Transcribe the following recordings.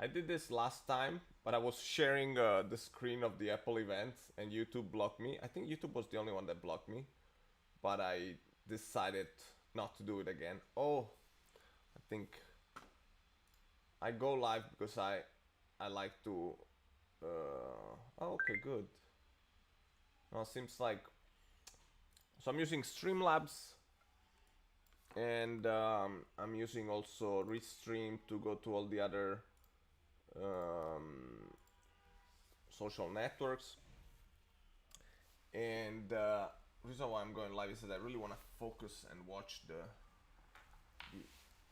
I did this last time, but I was sharing the screen of the Apple event, and YouTube blocked me. I think YouTube was the only one that blocked me, but I decided not to do it again. Oh, I think I go live because I like to. Oh, okay, good. Now seems like so I'm using Streamlabs, and I'm using also Restream to go to all the other um, social networks. And reason why I'm going live is that I really want to focus and watch the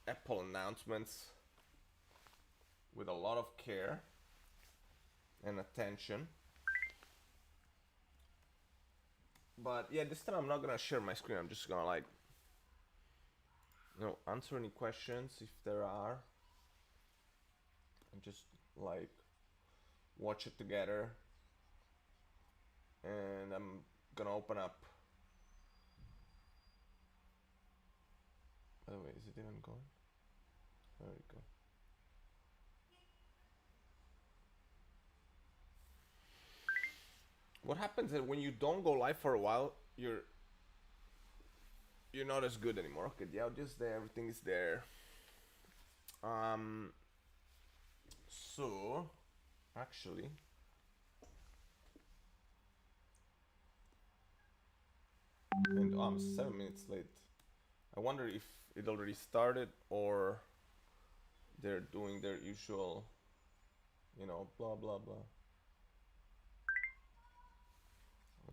Apple announcements with a lot of care and attention. But yeah, this time I'm not gonna share my screen. I'm just gonna like, answer any questions if there are, and just like watch it together. And I'm gonna open up. By the way, is it even going? There we go. What happens is when you don't go live for a while, you're not as good anymore. Okay, the audio's there, everything is there. Um, so actually, and I'm 7 minutes late. I wonder if it already started or they're doing their usual, blah blah blah.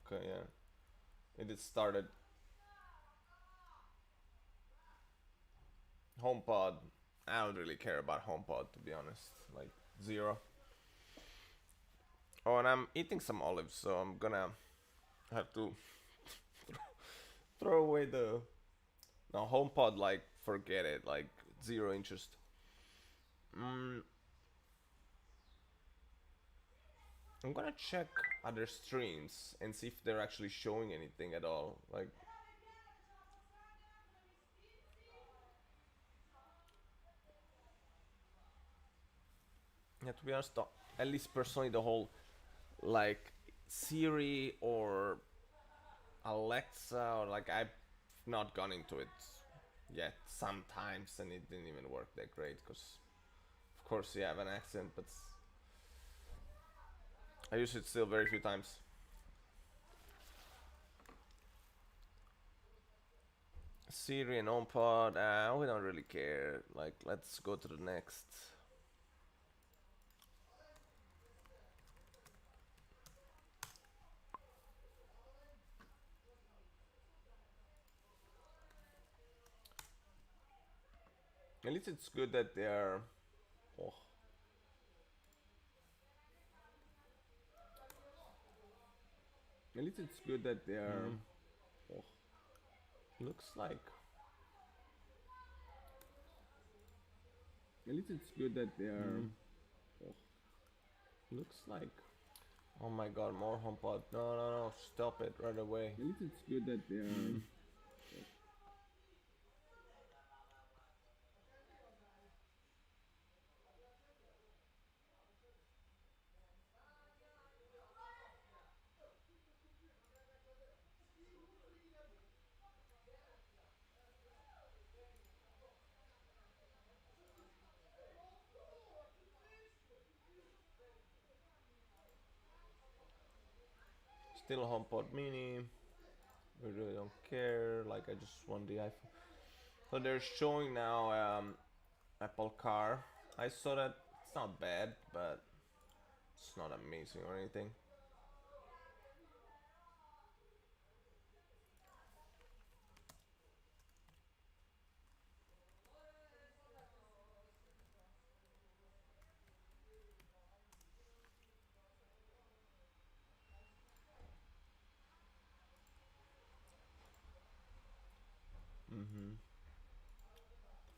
Okay, yeah, it started. HomePod. I don't really care about HomePod to be honest. Like zero. Oh, and I'm eating some olives, so I'm gonna have to throw away the. No, HomePod. Like forget it. Like zero interest. Mm, I'm gonna check other streams and see if they're actually showing anything at all. Like, yeah, to be honest, at least personally, the whole like Siri or Alexa or like I've not gone into it yet. Sometimes and it didn't even work that great because, of course, you have an accent, but I use it still very few times. Siri and HomePod, we don't really care. Like, let's go to the next. At least it's good that they are. Oh, at least it's good that they are. Oh, looks like. At least it's good that they are. Oh, looks like. Oh my god, more HomePod. No, no, no, stop it right away. At least it's good that they are. Still HomePod Mini. We really don't care. Like, I just want the iPhone. So they're showing now Apple Car. I saw that. It's not bad, but it's not amazing or anything.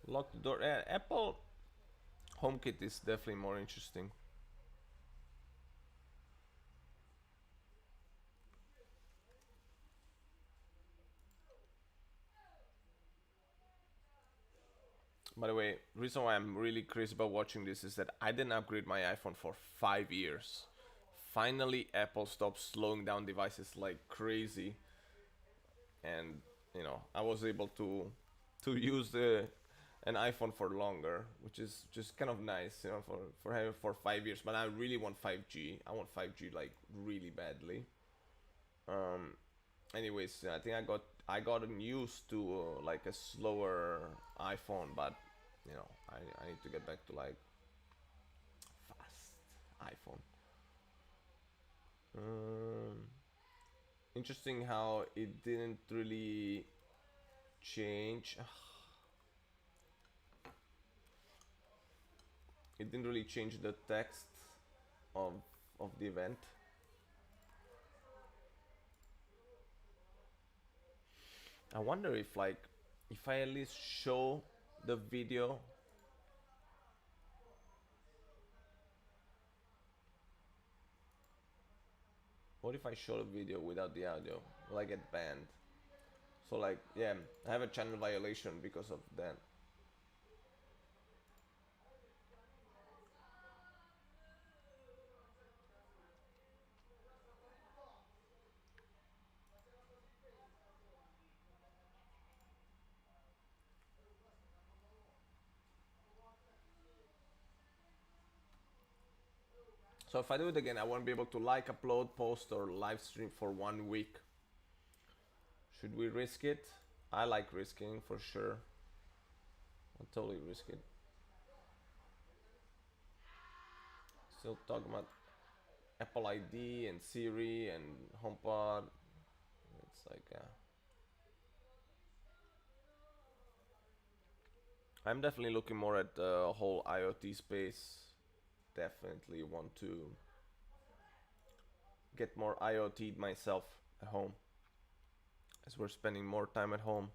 Lock the door. Apple HomeKit is definitely more interesting. By the way, reason why I'm really curious about watching this is that I didn't upgrade my iPhone for 5 years. Finally, Apple stopped slowing down devices like crazy, and I was able to use an iPhone for longer, which is just kind of nice, for having for 5 years. But I really want 5G. I want 5G like really badly. Um, anyways, I think I gotten used to like a slower iPhone, but I need to get back to like fast iPhone. Um, Interesting how it didn't really change. It didn't really change the text of the event. I wonder if like if I at least show the video. What if I show the video without the audio? Will I get banned? So like, yeah, I have a channel violation because of that. So if I do it again, I won't be able to like, upload, post, or live stream for 1 week. Should we risk it? I like risking for sure. I'll totally risk it. Still talking about Apple ID and Siri and HomePod. It's like, I'm definitely looking more at the whole IoT space. Definitely want to get more IoT myself at home, as we're spending more time at home.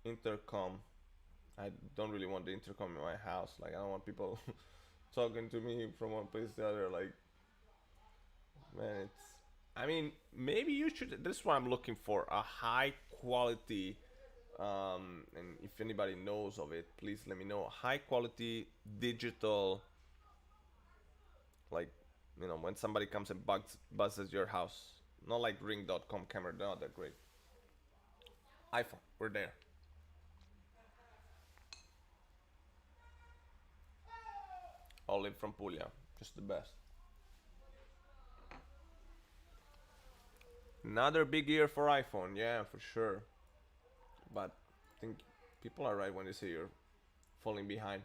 Intercom. I don't really want the intercom in my house. Like, I don't want people talking to me from one place to the other. Like, man, it's. I mean, maybe you should. This is what I'm looking for: a high quality. And if anybody knows of it, please let me know. High quality digital, like, when somebody comes and buzzes your house. Not like Ring.com camera. No, they're great. iPhone, we're there. Olive from Puglia, just the best. Another big year for iPhone, yeah, for sure. But I think people are right when they say you're falling behind.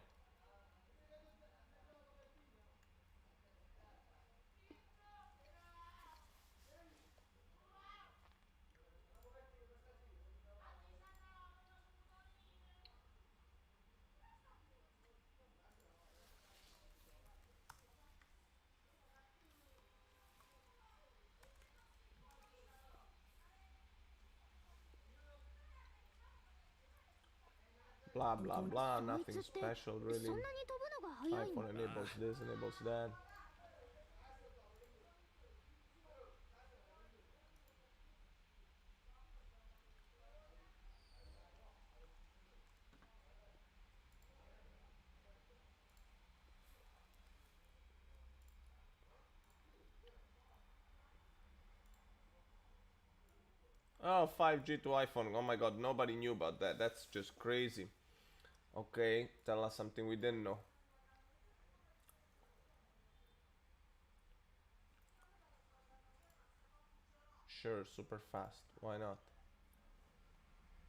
Blah blah blah, nothing special really. iPhone enables this, enables that. Oh, 5G to iPhone. Oh my god, nobody knew about that. That's just crazy. Okay, tell us something we didn't know. Sure, super fast. Why not?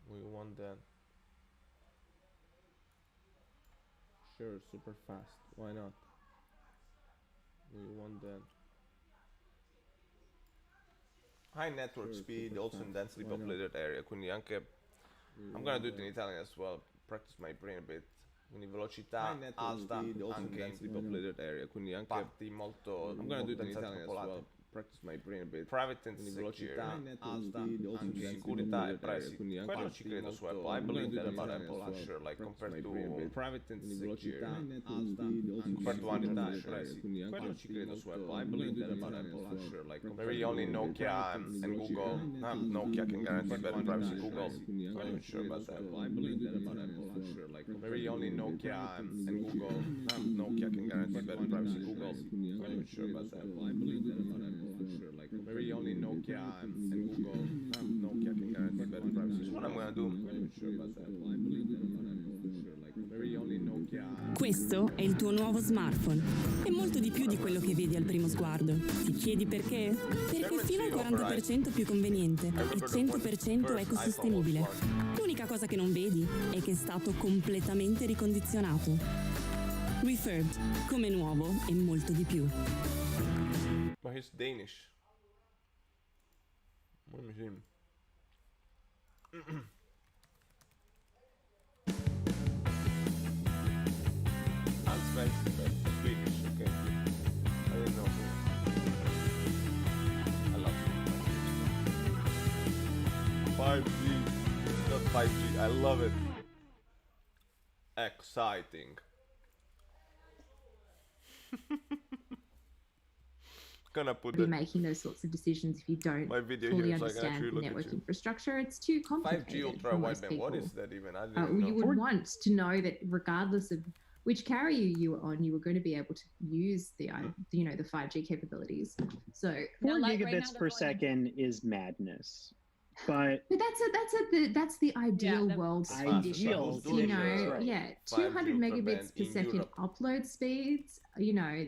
We want that. Sure, super fast. Why not? We want that. High network Sure, speed, super also in fast. densely Why not? populated area. Quindi anche We I'm gonna want do it in that. Italian as well. Practice my brain a bit. Quindi velocità High network alta speed, also in anche in densely populated area. Quindi anche parti molto I'm gonna do it in densamente Italian as popolate. well. practice my brain a bit. Private and secure, alta, anche sicurezza e privacy. Quello ci credo su Apple. I believe that about Apple, I'm sure, like compared to private and secure, alta, compared to Android, I'm sure. Quello ci credo su Apple. I believe that about Apple, I'm sure, like maybe only Nokia and Google. Nokia can guarantee better privacy. Google, I'm not sure about that. I believe that about Apple, I'm sure, like maybe only Nokia and Google. Nokia can guarantee better privacy. Google, I'm not sure about that. I believe that about Apple, I'm sure, like maybe only Nokia and Google. Nokia can guarantee better privacy. That's what I'm gonna do. I'm not sure about that. I believe that about Apple, I'm sure, like maybe only Nokia. Questo è il tuo nuovo smartphone. È molto di più di quello che vedi al primo sguardo. Ti chiedi perché? Perché fino al 40% più conveniente e 100% ecosostenibile. L'unica cosa che non vedi è che è stato completamente ricondizionato. Refurbed, come nuovo e molto di più. But he's Danish. Let me see. That's Swedish, okay. I didn't know. I love it. 5G, not 5G. I love it. Exciting. Gonna put be making those sorts of decisions if you don't fully understand the network infrastructure. It's too complicated 5G ultra for most wideband. people. What is that even? I didn't know. You would want to know that regardless of which carrier you were on, you were going to be able to use the the 5G capabilities. So 4 gigabits per second is madness. But that's the ideal world ideal, conditions. You know, right. 200 megabits per second upload speeds. You know,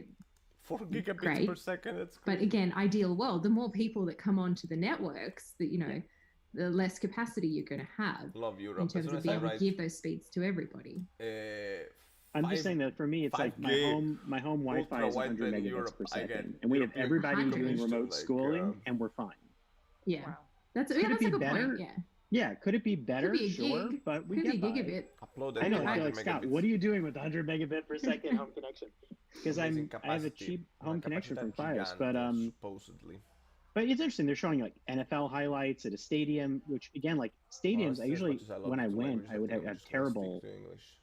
4 gigabits per second. That's crazy. But again, ideal world. The more people that come onto the networks, that the less capacity you're going to have. Love Europe. In terms of being able to give those speeds to everybody. I'm just saying that for me, it's like my home Wi-Fi is 100 megabits per second, and we have everybody doing remote schooling, and we're fine. Yeah, wow. That's a good point. Yeah, could it be better? Sure, but we get gigabit. I know. I feel like Scott. What are you doing with 100 megabit per second home connection? Because I have a cheap home connection from Fios, but supposedly. But it's interesting. They're showing like NFL highlights at a stadium, which again, like stadiums, I usually when I went, I would have terrible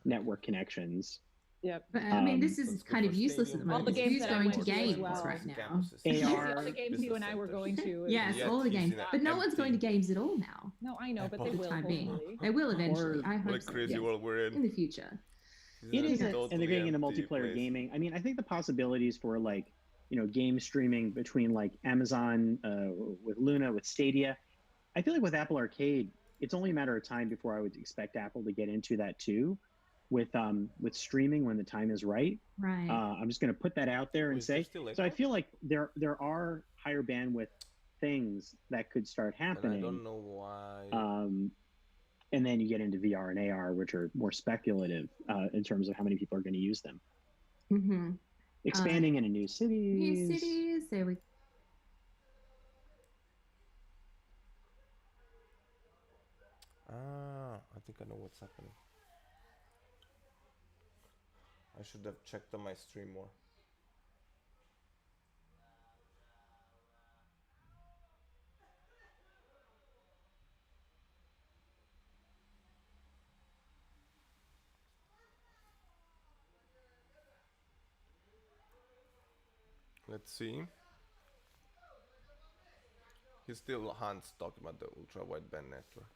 network connections. Yeah, but I mean, this is kind of useless at the moment. All the games Who's going to games right now? AR. All the games you and I were going to. Yes, all the games. But no one's going to games at all now. No, I know, but they will. They will eventually. I hope so. Crazy world we're in the future. It is, and they're getting into multiplayer gaming. I mean, I think the possibilities for like, game streaming between like Amazon with Luna, with Stadia. I feel like with Apple Arcade, it's only a matter of time before I would expect Apple to get into that too, with streaming when the time is right. Right. I'm just going to put that out there and say. So I feel like there are higher bandwidth things that could start happening. And I don't know why. And then you get into VR and AR, which are more speculative in terms of how many people are going to use them. Mm-hmm. Expanding into new cities. New cities. There we. I think I know what's happening. I should have checked on my stream more. Let's see. He's still Hans talking about the ultra wideband network.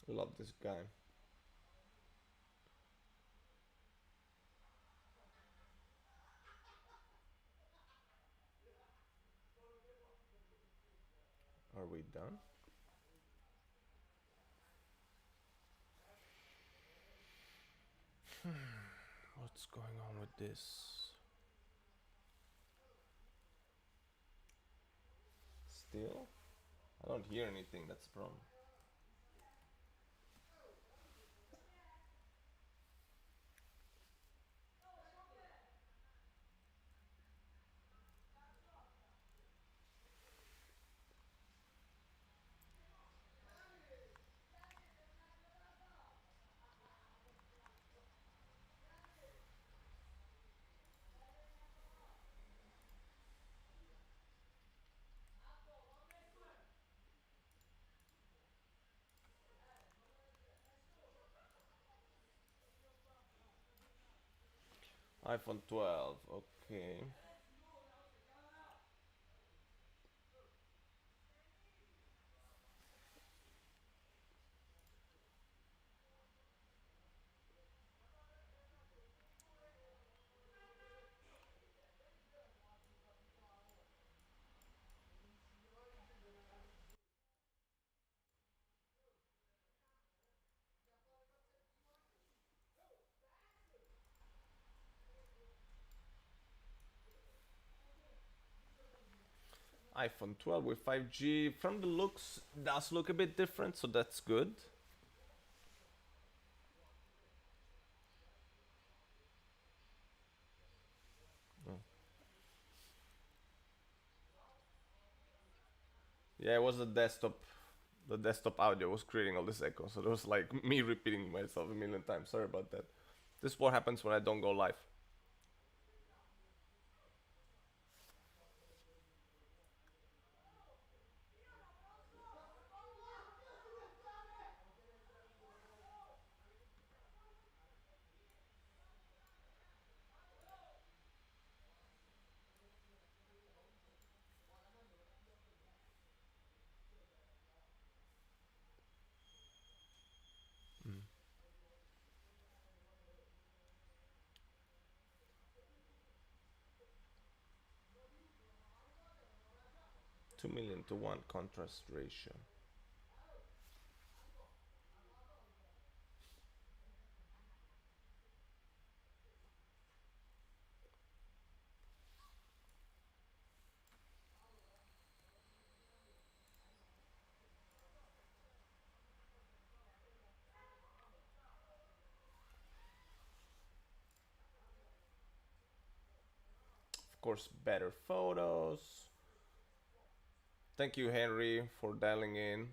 Love this guy. Are we done? What's going on with this? Still? I don't hear anything, that's the problem. iPhone 12, okay. iPhone 12 with 5G. From the looks, does look a bit different, so that's good. Oh. Yeah, it was the desktop. The desktop audio was creating all this echo, so it was like me repeating myself a million times. Sorry about that. This is what happens when I don't go live. Mm. 2,000,000 to 1 contrast ratio. Of course, better photos. Thank you, Henry, for dialing in.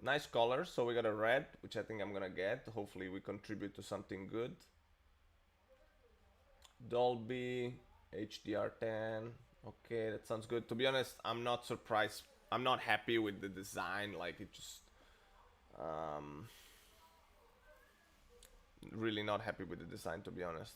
Nice colors. So we got a red, which I think I'm gonna get. Hopefully we contribute to something good. Dolby, HDR10. Okay, that sounds good. To be honest, I'm not surprised. I'm not happy with the design. Like, it just... really not happy with the design, to be honest.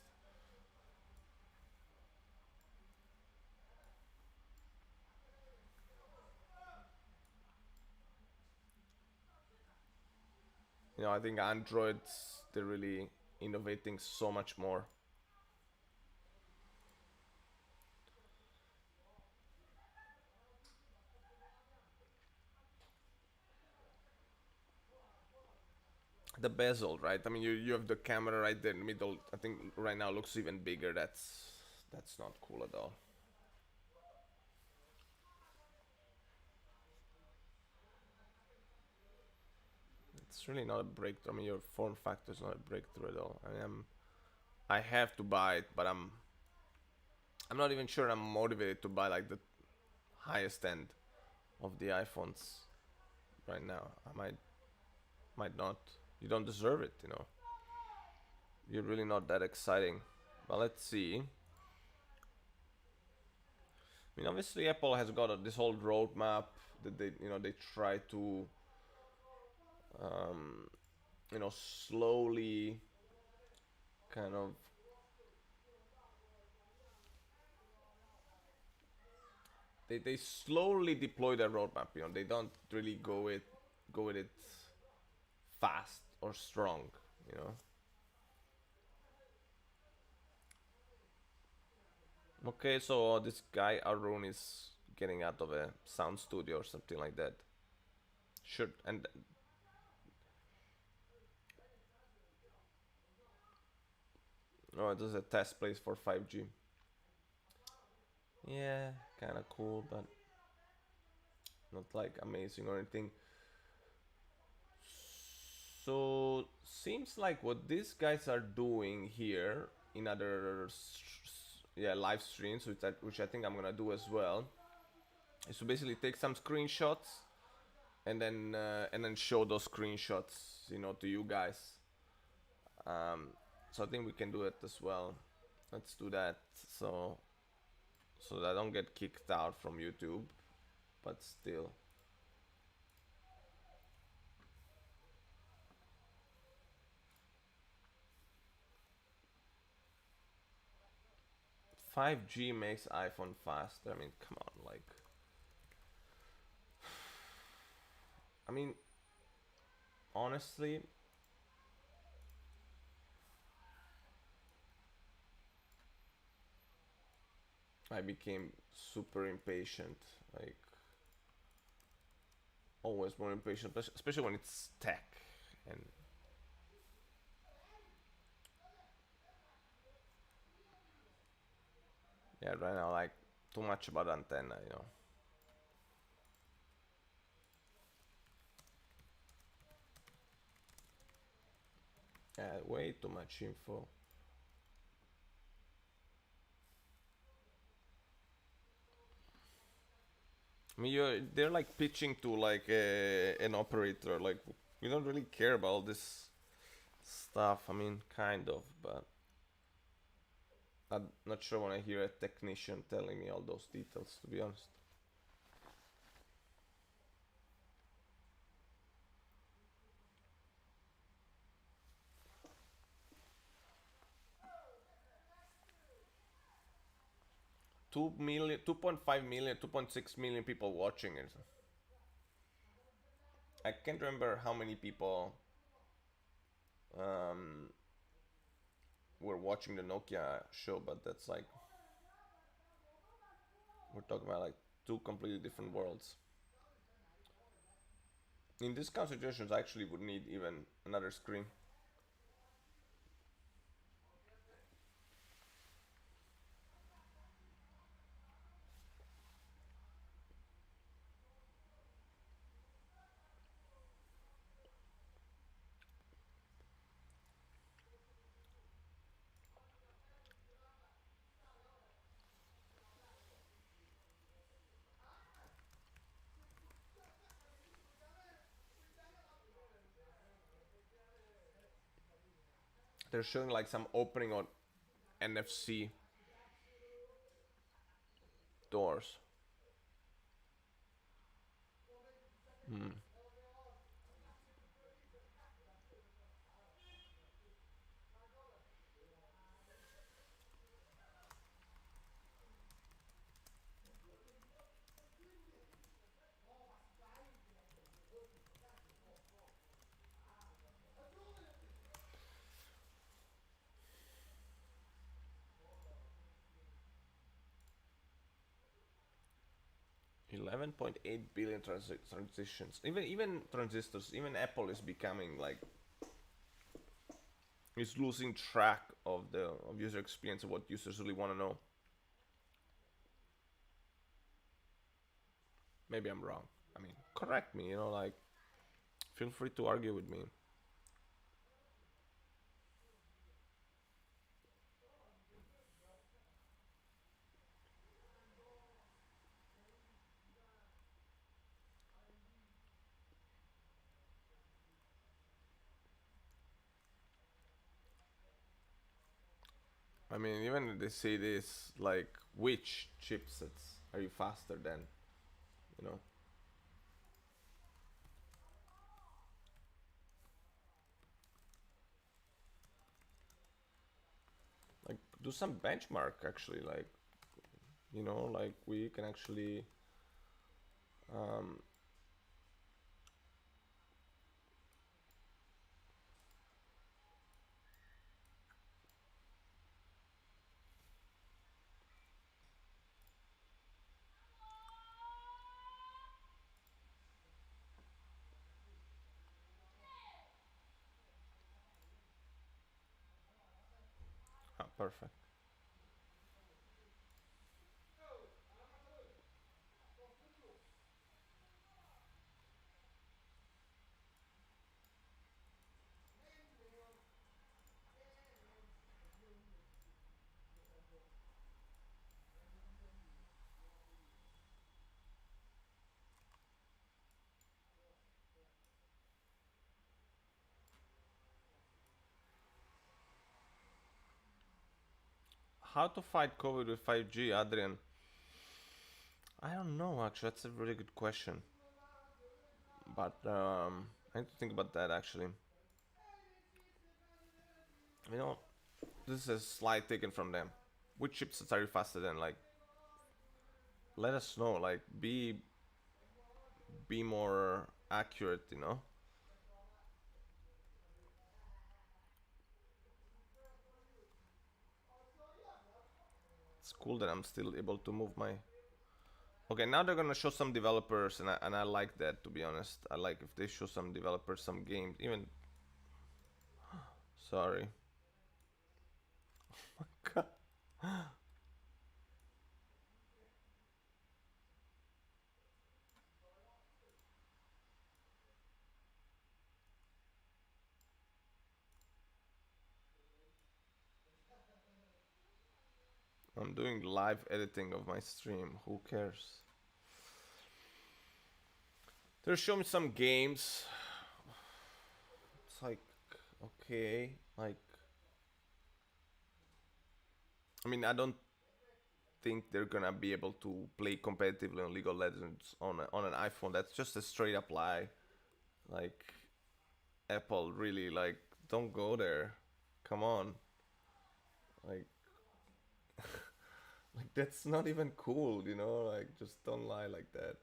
You know, I think Androids, they're really innovating so much more. The bezel, right? I mean, you have the camera right there in the middle. I think right now looks even bigger. That's not cool at all. It's really not a breakthrough. I mean, your form factor is not a breakthrough at all. I mean, I have to buy it, but I'm not even sure I'm motivated to buy like the highest end of the iPhones right now. I might not. You don't deserve it, you know. You're really not that exciting. But let's see. I mean, obviously Apple has got this whole roadmap that they try to slowly kind of they slowly deploy their roadmap. You know, they don't really go with it fast or strong. You know. Okay, so this guy Arun is getting out of a sound studio or something like that. Sure, and Oh, this is a test place for 5G. Yeah, kind of cool, but not like amazing or anything. So seems like what these guys are doing here in other live streams, which I think I'm gonna do as well, is to basically take some screenshots and then show those screenshots, you know, to you guys. So I think we can do it as well. Let's do that. So that I don't get kicked out from YouTube, but still. "5G makes iPhone faster." I mean, come on, like. I mean, honestly, I became super impatient, like always more impatient, especially when it's tech. And yeah, right now, like, too much about antenna, you know. Yeah, way too much info. I mean, they're like pitching to like an operator. Like, we don't really care about this stuff. I mean, kind of, but I'm not sure when I hear a technician telling me all those details, to be honest. Two million, 2.5 million, 2.6 million people watching it. I can't remember how many people were watching the Nokia show, but that's like, we're talking about like two completely different worlds. In these concentrations, I actually would need even another screen. They're showing like some opening on NFC doors. 11.8 billion transitions. Even transistors. Even Apple is becoming like, is losing track of the user experience of what users really want to know. Maybe I'm wrong. I mean, correct me. You know, like, feel free to argue with me. I mean, even they say this, like, which chipsets are you faster than, you know? Like, do some benchmark, actually, like, you know, like, we can actually, um, perfect. How to fight COVID with 5G, Adrian? I don't know, actually. That's a really good question. But I need to think about that, actually. You know, this is a slide taken from them. Which chipsets are you faster than? Like, let us know. Like, be more accurate, you know? It's cool that I'm still able to move my... Okay, now they're gonna show some developers, and I like that, to be honest. I like if they show some developers, some games, even... Sorry. Oh my god. I'm doing live editing of my stream. Who cares? They're showing some games. It's like, okay, like... I mean, I don't think they're gonna be able to play competitively on League of Legends on an iPhone. That's just a straight up lie. Like, Apple, really, like, don't go there. Come on. Like, like that's not even cool, you know? Like, just don't lie like that.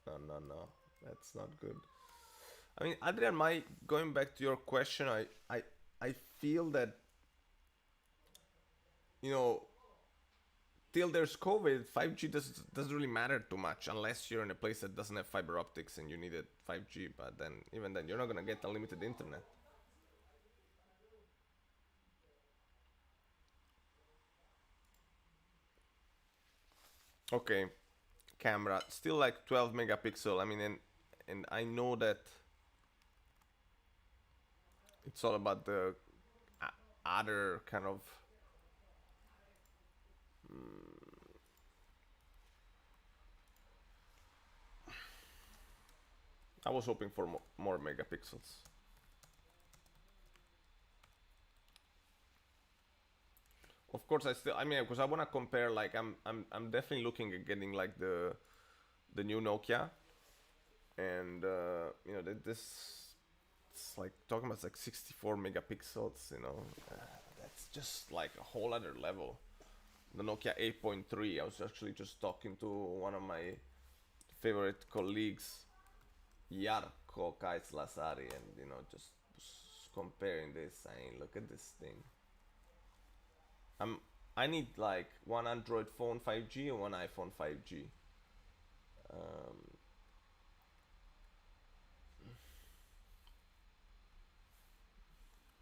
No, that's not good. I mean, Adrian, going back to your question, I feel that, you know, till there's COVID, 5G doesn't really matter too much unless you're in a place that doesn't have fiber optics and you needed 5G. But then, even then, you're not gonna get unlimited internet. Okay, camera still like 12 megapixel. I mean, and I know that it's all about the other kind of I was hoping for more megapixels. Of course, I mean, because I want to compare. Like, I'm definitely looking at getting like the new Nokia, and you know, this it's like talking about like 64 megapixels. You know, that's just like a whole other level. The Nokia 8.3. I was actually just talking to one of my favorite colleagues, Jarkko Kaislasari, and you know, just comparing this, saying, look at this thing. I need like one Android phone 5G and one iPhone 5G.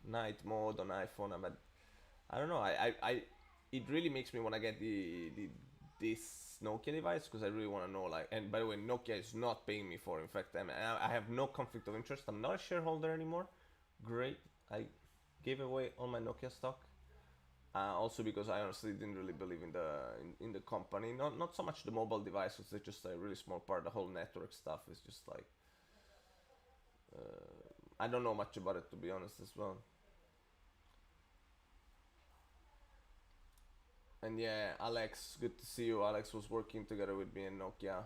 Night mode on iPhone, but I don't know. It really makes me want to get this Nokia device because I really want to know, like. And by the way, Nokia is not paying me for. In fact, I have no conflict of interest. I'm not a shareholder anymore. Great. I gave away all my Nokia stock. Also because I honestly didn't really believe in the company. Not so much the mobile devices. They're just a really small part. The whole network stuff is just like I don't know much about it, to be honest, as well. And yeah, Alex, good to see you. Alex was working together with me in Nokia.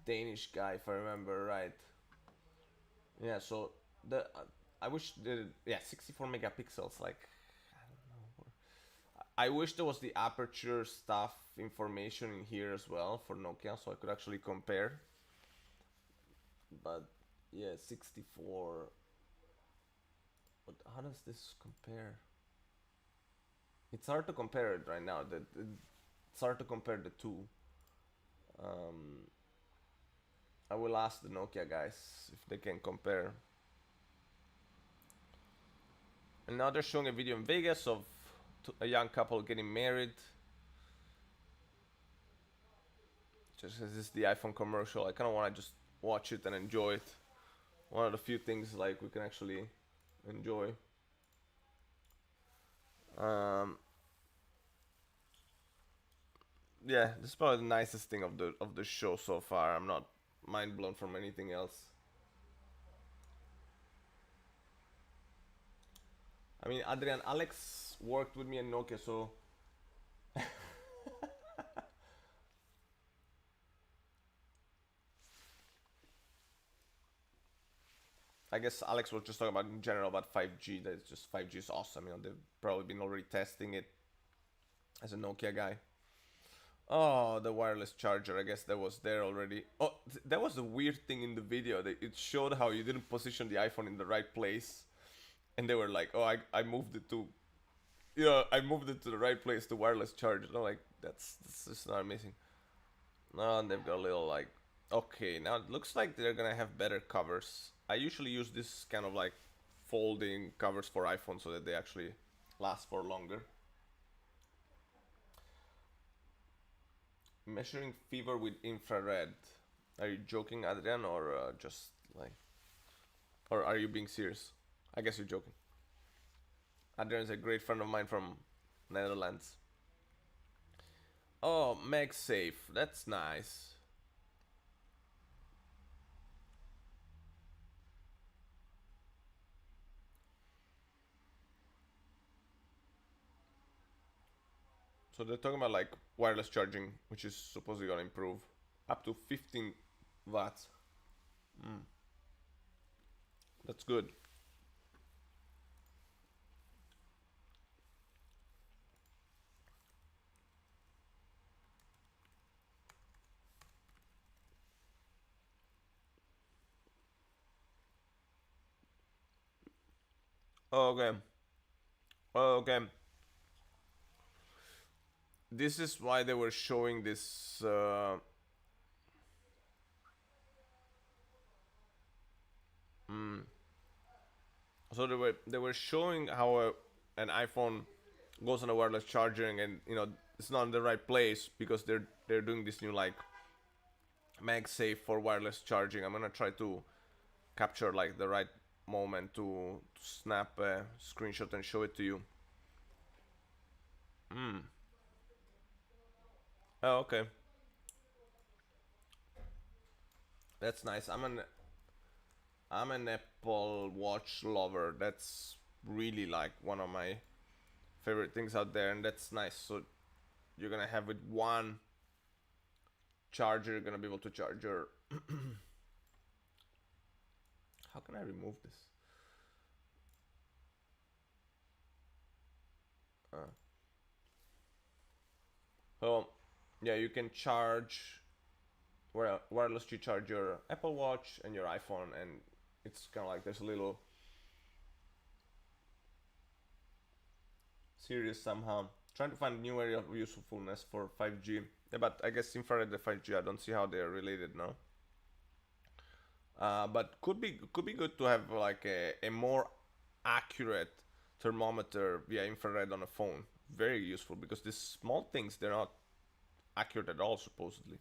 Danish guy, if I remember right. Yeah, so I wish 64 megapixels, like, I don't know. I wish there was the aperture stuff information in here as well for Nokia, so I could actually compare. But yeah, 64. But how does this compare? It's hard to compare it right now. It's hard to compare the two. I will ask the Nokia guys if they can compare. And now they're showing a video in Vegas of a young couple getting married. Just as this is the iPhone commercial, I kind of want to just watch it and enjoy it. One of the few things like we can actually enjoy. Yeah, this is probably the nicest thing of the show so far. I'm not mind blown from anything else. I mean, Adrian, Alex worked with me at Nokia, so I guess Alex was just talking about in general about 5G. That it's just 5G is awesome. You know, they've probably been already testing it as a Nokia guy. Oh, the wireless charger. I guess that was there already. Oh, that was a weird thing in the video. It showed how you didn't position the iPhone in the right place, and they were like, "Oh, I moved it to, you know, I moved it to the right place, the wireless charger." And I'm like, that's just not amazing. No, and they've got a little like, okay, now it looks like they're gonna have better covers. I usually use this kind of like folding covers for iPhone so that they actually last for longer. Measuring fever with infrared. Are you joking, Adrian, or just like, or are you being serious? I guess you're joking. Adrian is a great friend of mine from Netherlands. Oh, MagSafe. That's nice. So they're talking about like wireless charging, which is supposedly gonna improve up to 15 watts. That's good. Okay. Okay. This is why they were showing this so they were showing how an iPhone goes on a wireless charging, and you know it's not in the right place because they're doing this new like MagSafe for wireless charging. I'm gonna try to capture like the right moment to snap a screenshot and show it to you. Oh, okay. That's nice. I'm an Apple Watch lover. That's really like one of my favorite things out there, and that's nice. So you're gonna have with one charger, you're gonna be able to charge your how can I remove this? Oh, yeah, you can charge wirelessly charge your Apple Watch and your iPhone, and it's kind of like there's a little series somehow. Trying to find a new area of usefulness for 5G. Yeah, but I guess infrared and 5G, I don't see how they're related now. But could be good to have like a more accurate thermometer via infrared on a phone. Very useful because these small things, they're not accurate at all supposedly.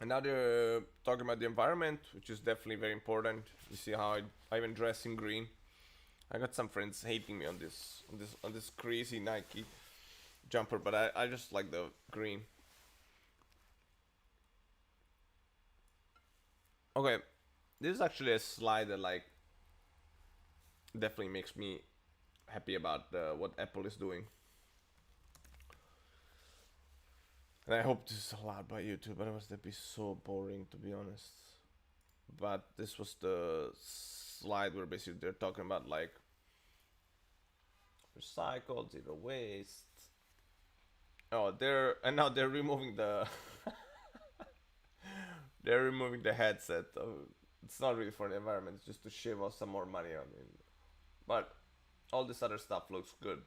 And now they're talking about the environment, which is definitely very important. You see how I even dress in green. I got some friends hating me on this crazy Nike jumper, but I just like the green. Okay, this is actually a slide that like definitely makes me happy about what Apple is doing. And I hope this is allowed by YouTube, otherwise that'd be so boring, to be honest. But this was the slide where basically they're talking about like recycled, zero waste. Oh, now they're removing the they're removing the headset. It's not really for the environment, it's just to shave off some more money on it. But all this other stuff looks good.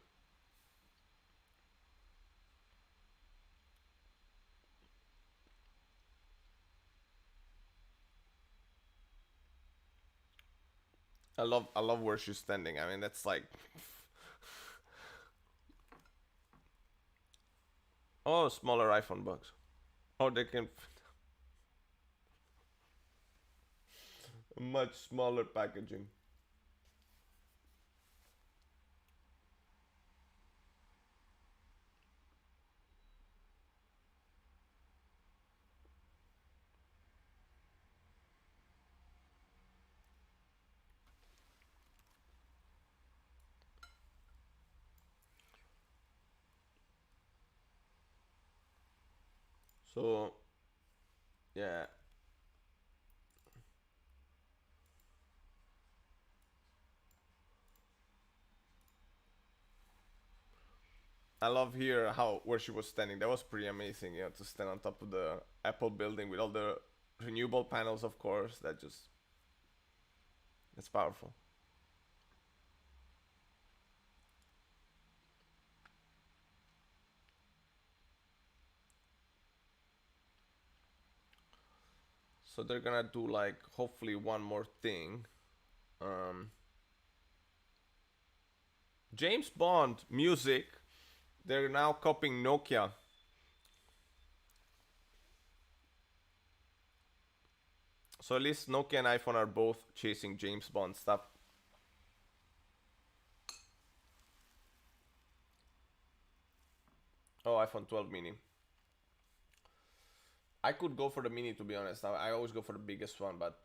I love where she's standing. I mean, that's like oh, smaller iPhone box. Oh, they can much smaller packaging. So, yeah. I love here how where she was standing. That was pretty amazing, you know, to stand on top of the Apple building with all the renewable panels, of course. It's powerful. So they're gonna do like hopefully one more thing. James Bond music. They're now copying Nokia. So at least Nokia and iPhone are both chasing James Bond stuff. Oh, iPhone 12 mini. I could go for the mini, to be honest. I always go for the biggest one, but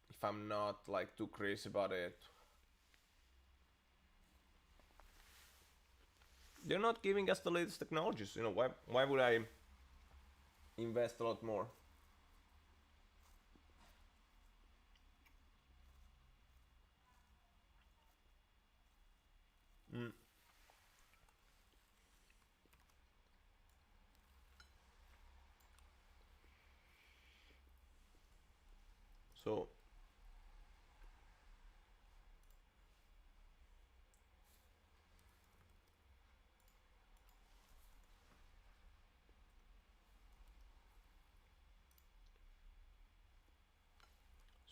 if I'm not like too crazy about it, they're not giving us the latest technologies. You know, why would I invest a lot more? So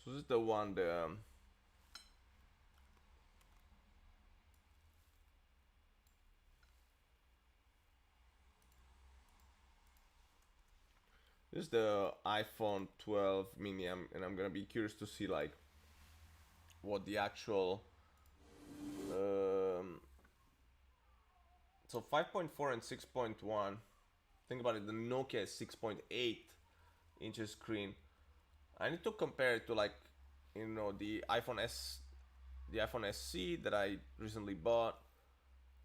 this is the one, this is the iPhone 12 mini, and I'm gonna be curious to see like what the actual so 5.4 and 6.1. Think about it, the Nokia is 6.8 inches screen. I need to compare it to like, you know, the iPhone SE that I recently bought,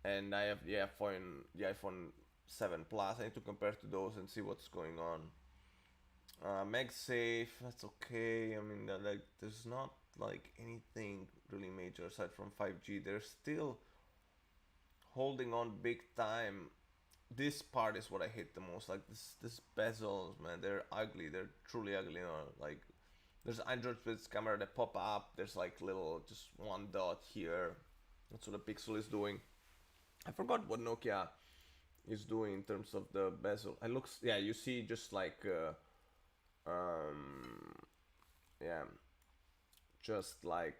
and I have the iPhone 7 Plus. I need to compare to those and see what's going on. MagSafe, that's okay. I mean, like, there's not like anything really major aside from 5G. They're still holding on big time. This part is what I hate the most. Like this bezels, man. They're ugly. They're truly ugly. You know, like there's Android with camera that pop up. There's like little just one dot here. That's what the Pixel is doing. I forgot what Nokia is doing in terms of the bezel. It looks, yeah, you see just like yeah, just like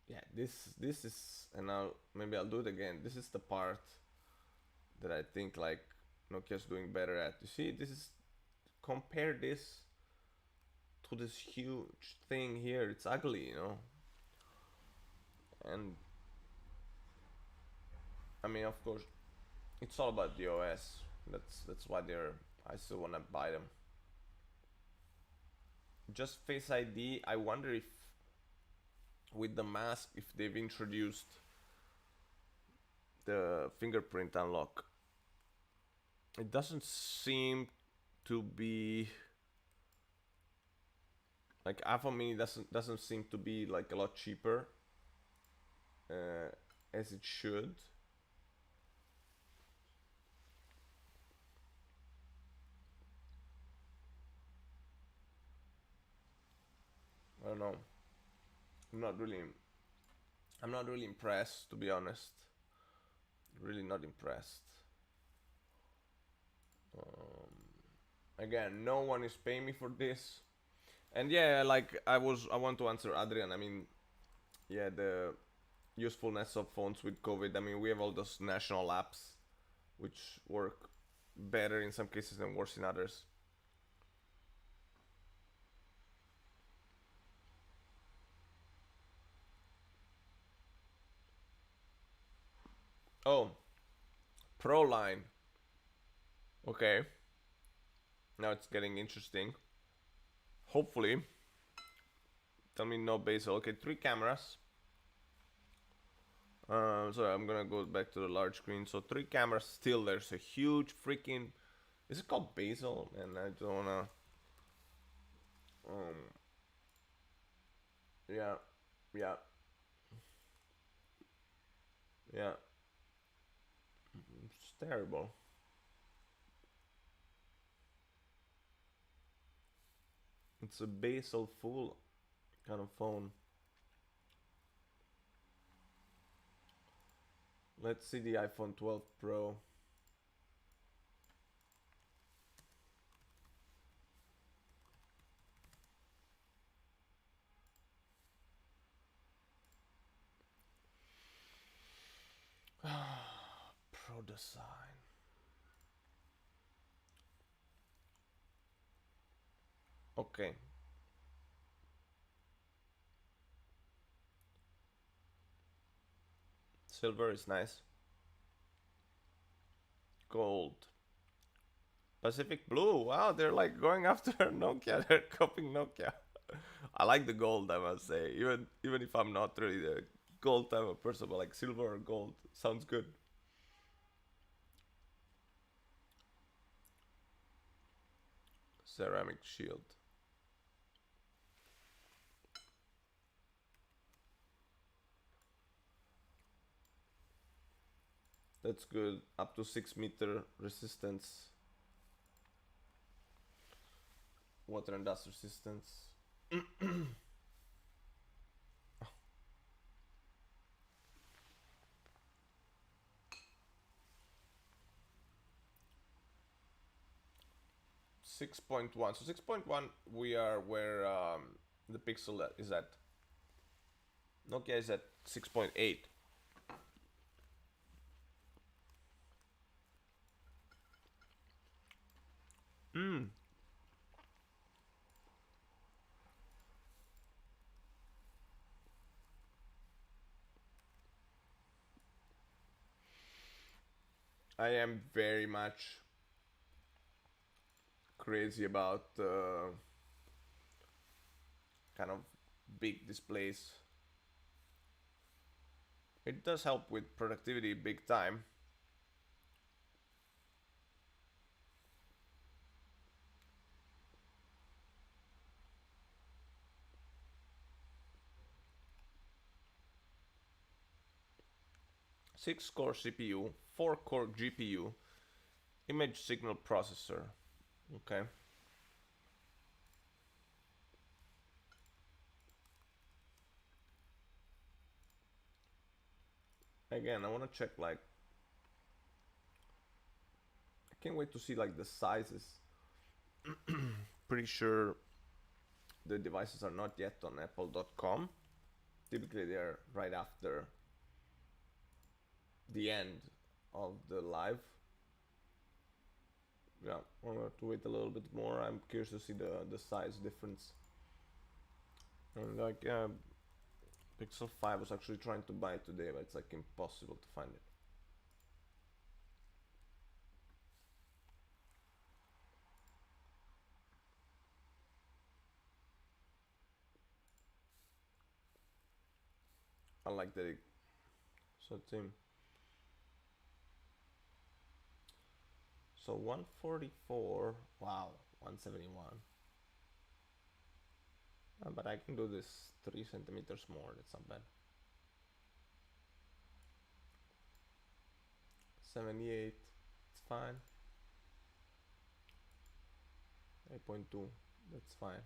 yeah, this is, and now maybe I'll do it again. This is the part that I think like Nokia's doing better at. You see, this is, compare this to this huge thing here. It's ugly, you know. And I mean, of course, it's all about the OS. That's why I still wanna buy them. Just Face ID. I wonder if with the mask, if they've introduced the fingerprint unlock. It doesn't seem to be like iPhone mini doesn't seem to be like a lot cheaper as it should. I don't know. I'm not really impressed, to be honest. Really not impressed. Again, no one is paying me for this. And yeah, like I want to answer Adrian. I mean, yeah, the usefulness of phones with COVID. I mean, we have all those national apps which work better in some cases and worse in others. Oh, Proline. Okay. Now it's getting interesting. Hopefully. Tell me no bezel. Okay, 3 cameras. So I'm gonna go back to the large screen. So 3 cameras. Still, there's a huge freaking. Is it called bezel? And I don't wanna. Yeah, yeah, yeah. It's terrible. It's a bezel full kind of phone. Let's see the iPhone 12 Pro. Pro design. Okay. Silver is nice. Gold. Pacific Blue. Wow, they're like going after Nokia. They're copying Nokia. I like the gold, I must say. Even if I'm not really the gold type of person, but like silver or gold sounds good. Ceramic shield. That's good. Up to 6-meter resistance. Water and dust resistance. 6.1. So 6.1, we are where the Pixel is at. Nokia is at 6.8. I am very much crazy about kind of big displays. It does help with productivity big time. Six-core CPU, 4-core GPU, image signal processor. Okay. Again, I want to check like. I can't wait to see like the sizes. Pretty sure the devices are not yet on apple.com. Typically they're right after the end of the live. Yeah, I'm gonna have to wait a little bit more. I'm curious to see the size difference. And like Pixel 5 was actually trying to buy it today, but it's like impossible to find it. I like that it, so it's in. So 144, wow, 171. But I can do this 3 centimeters more, that's not bad. 78, it's fine. 8.2, that's fine.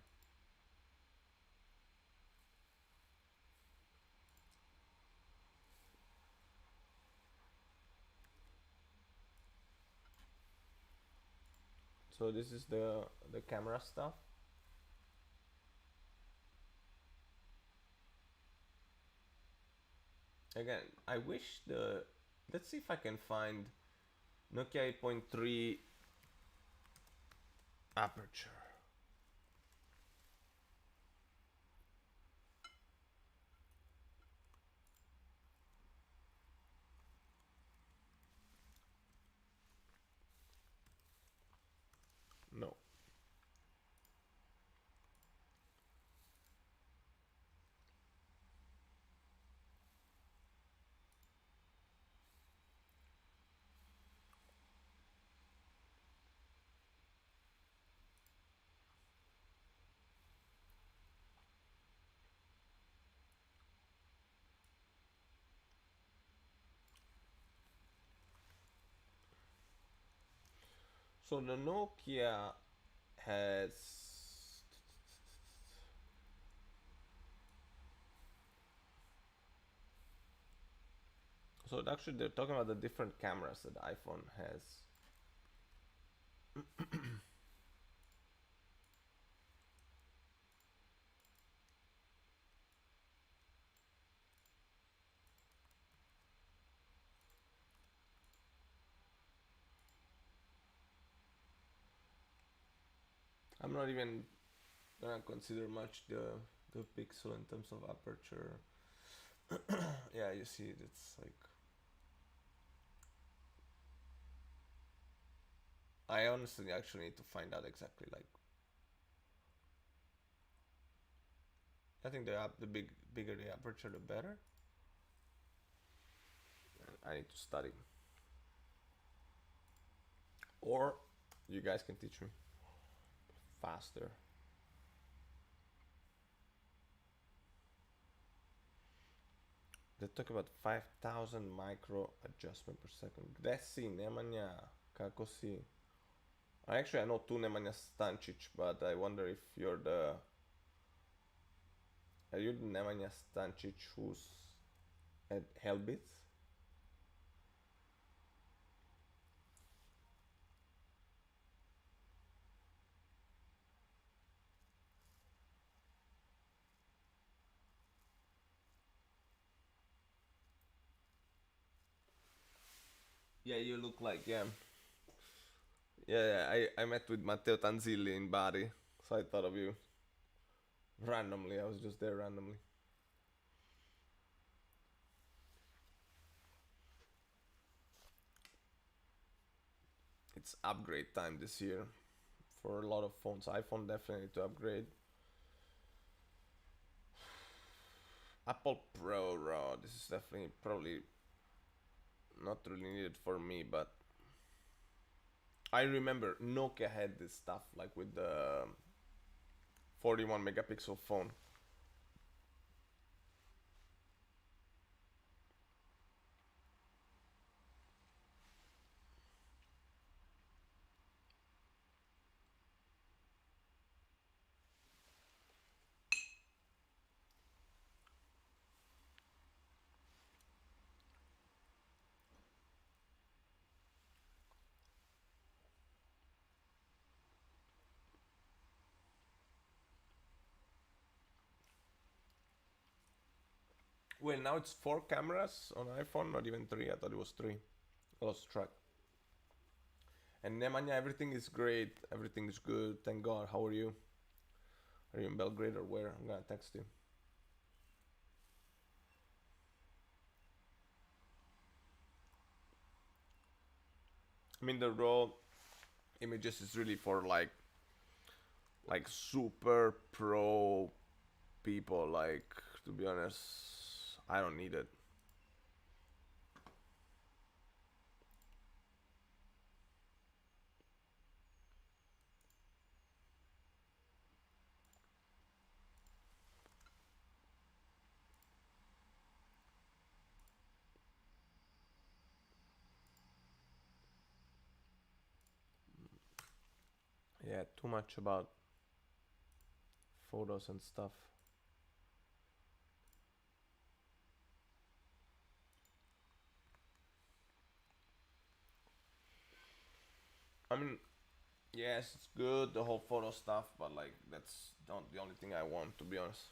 So this is the camera stuff. Again, I wish let's see if I can find Nokia 8.3 aperture. No. So the Nokia has actually they're talking about the different cameras that iPhone has. I'm not even gonna consider much the pixel in terms of aperture. Yeah, you see it's like I honestly actually need to find out exactly like I think the bigger the aperture the better. I need to study. Or you guys can teach me faster. They talk about 5,000 micro adjustment per second. Gde si, Nemanja? Kako si? Actually, I know two Nemanja Stancic, but I wonder if you're the... Are you the Nemanja Stancic who's at Helbit? Yeah, you look like, yeah. Yeah, I met with Matteo Tanzilli in Bari, so I thought of you. Randomly, I was just there randomly. It's upgrade time this year for a lot of phones. iPhone definitely to upgrade. Apple Pro Raw, this is definitely probably not really needed for me, but I remember Nokia had this stuff like with the 41 megapixel phone. Well, now it's 4 cameras on iPhone, not even 3. I thought it was 3. I lost track. And Nemanja, everything is great. Everything is good. Thank God. How are you? Are you in Belgrade or where? I'm gonna text you. I mean, the raw images is really for like super pro people. Like, to be honest, I don't need it. Yeah, too much about photos and stuff. I mean, Yes, it's good, the whole photo stuff, but like that's not the only thing I want, to be honest.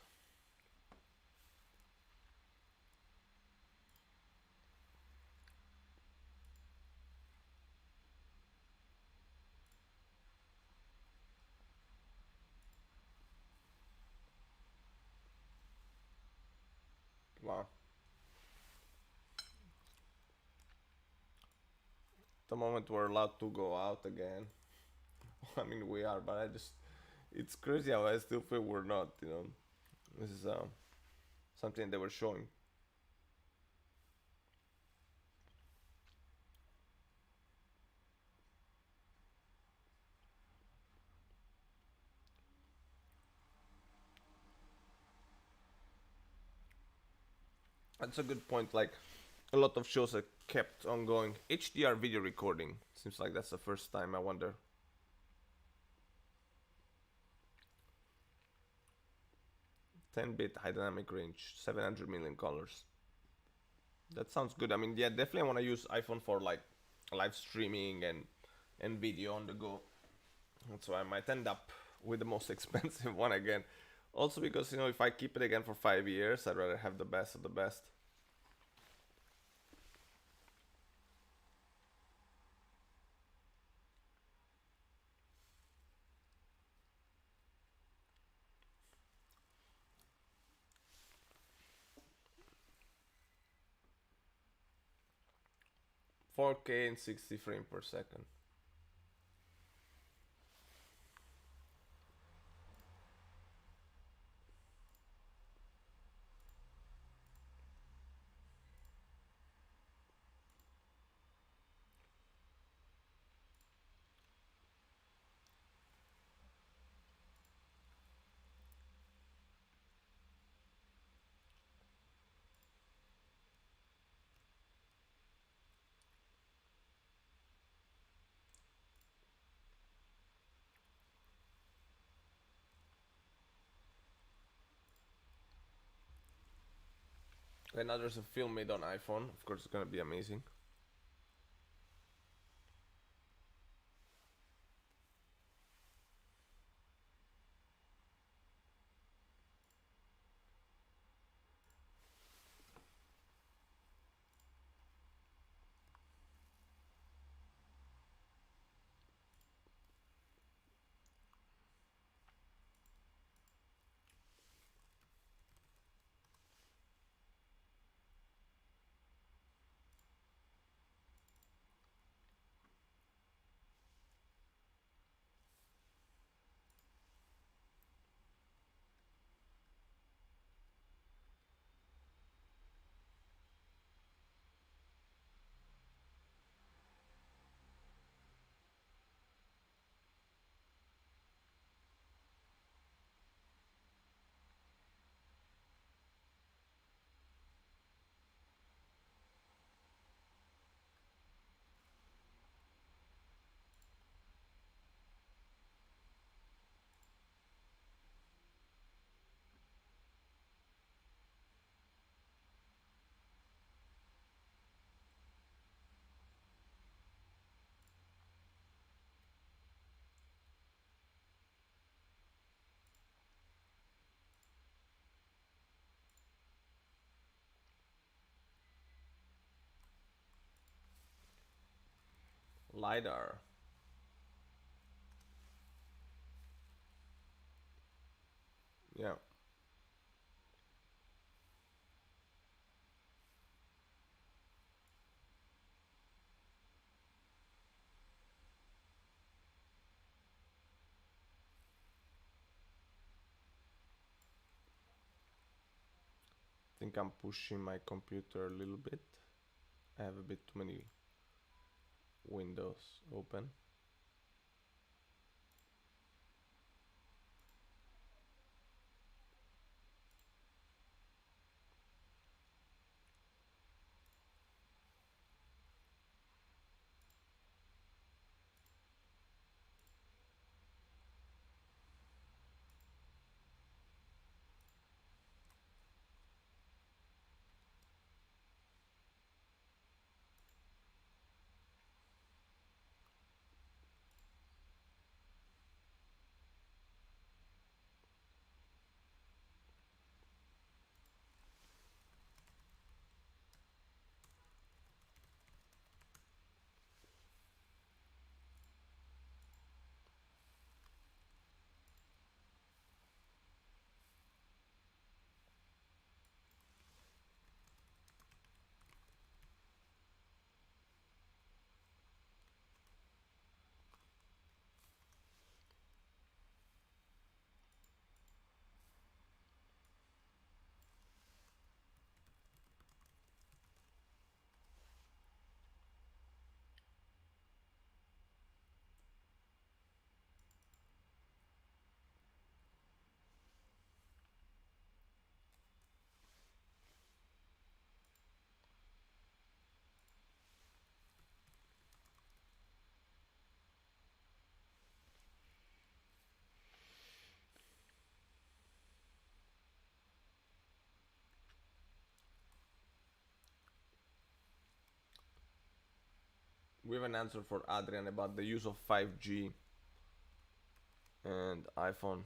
Wow. The moment we're allowed to go out again. I mean, we are, but it's crazy how I still feel we're not, you know. This is something they were showing. That's a good point. Like, a lot of shows have kept on going. HDR video recording seems like that's the first time. I wonder. 10-bit high dynamic range, 700 million colors. That sounds good. I mean, yeah, definitely I want to use iPhone for like live streaming and video on the go. So I might end up with the most expensive one again. Also because, you know, if I keep it again for 5 years, I'd rather have the best of the best. $4K and 60 frames per second. And now there's a film made on iPhone. Of course, it's gonna be amazing. LiDAR. Yeah. I think I'm pushing my computer a little bit. I have a bit too many windows open. We have an answer for Adrian about the use of 5G and iPhone.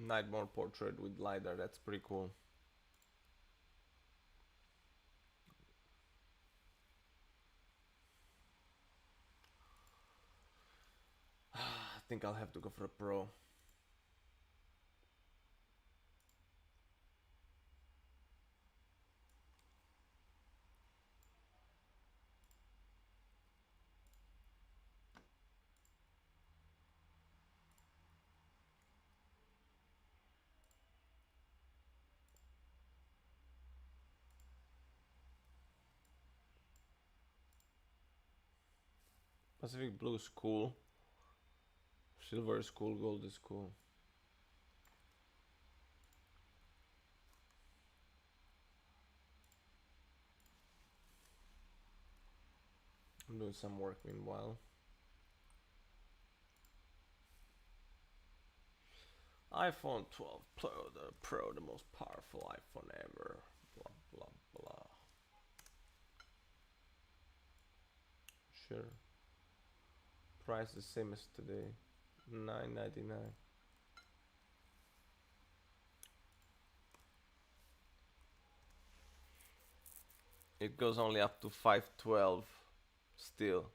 Nightmare portrait with LiDAR, that's pretty cool. I think I'll have to go for a Pro. Pacific Blue is cool. Silver is cool, gold is cool. I'm doing some work meanwhile. iPhone 12 Pro, the most powerful iPhone ever. Blah blah blah. Sure. Price the same as today, $9.99. It goes only up to 512 still.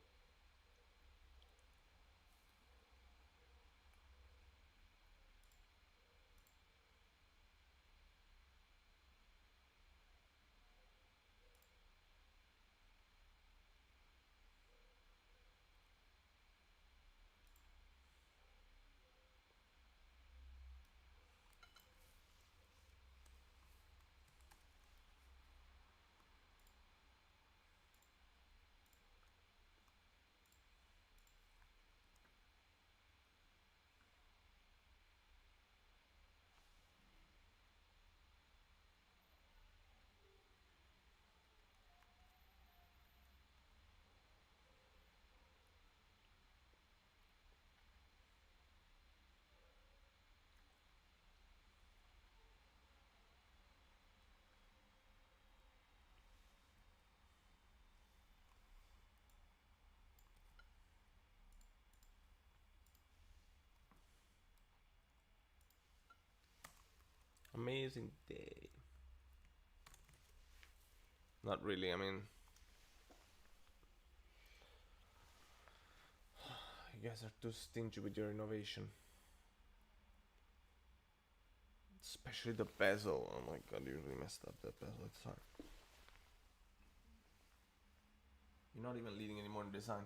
Amazing day. Not really, I mean, you guys are too stingy with your innovation. Especially the bezel. Oh my god, you really messed up that bezel. It's hard. You're not even leading anymore in design.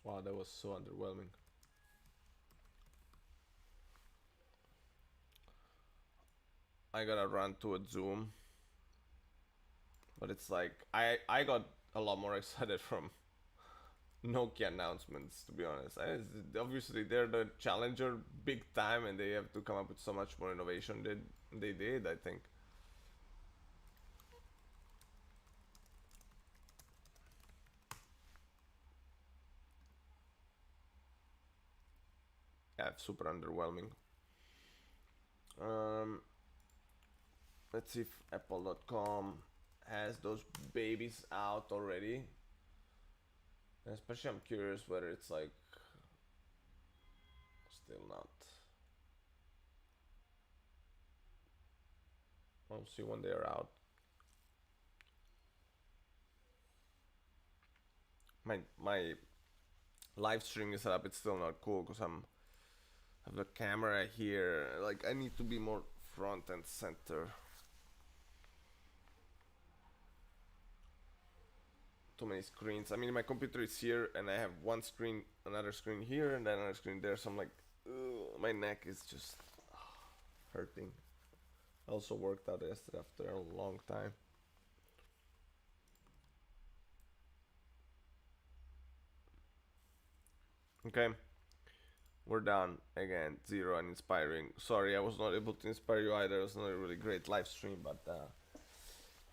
Wow, that was so underwhelming. I gotta run to a Zoom. But it's like, I got a lot more excited from Nokia announcements, to be honest. Obviously, they're the challenger big time and they have to come up with so much more innovation than they did, I think. Yeah, super underwhelming. Let's see if Apple.com has those babies out already. And especially I'm curious whether it's like still not. I'll see when they're out. My live streaming setup, it's still not cool because have the camera here. Like, I need to be more front and center. Too many screens. I mean, my computer is here and I have one screen, another screen here, and then another screen there. So I'm like, ugh, my neck is just hurting. I also worked out yesterday after a long time. Okay, we're done again. 0 and inspiring. Sorry, I was not able to inspire you either. It was not a really great live stream, but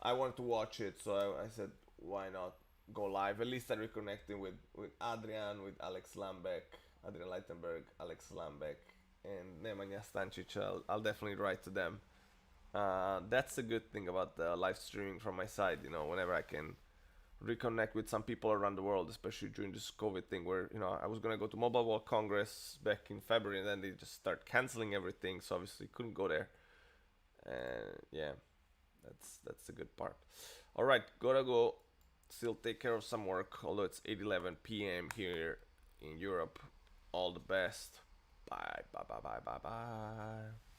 I wanted to watch it, so I said, why not go live? At least I'm reconnecting with Adrian, with Alex Lambeck, Adrian Leitenberg, Alex Lambeck, and Nemanja Stancic. I'll definitely write to them. That's a good thing about the live streaming from my side, you know, whenever I can reconnect with some people around the world, especially during this COVID thing where, you know, I was gonna go to Mobile World Congress back in February and then they just start canceling everything, so obviously couldn't go there. And yeah, that's the good part. All right, gotta go. Still take care of some work, although it's 8:11 p.m. here in Europe. All the best. Bye, bye, bye, bye, bye, bye.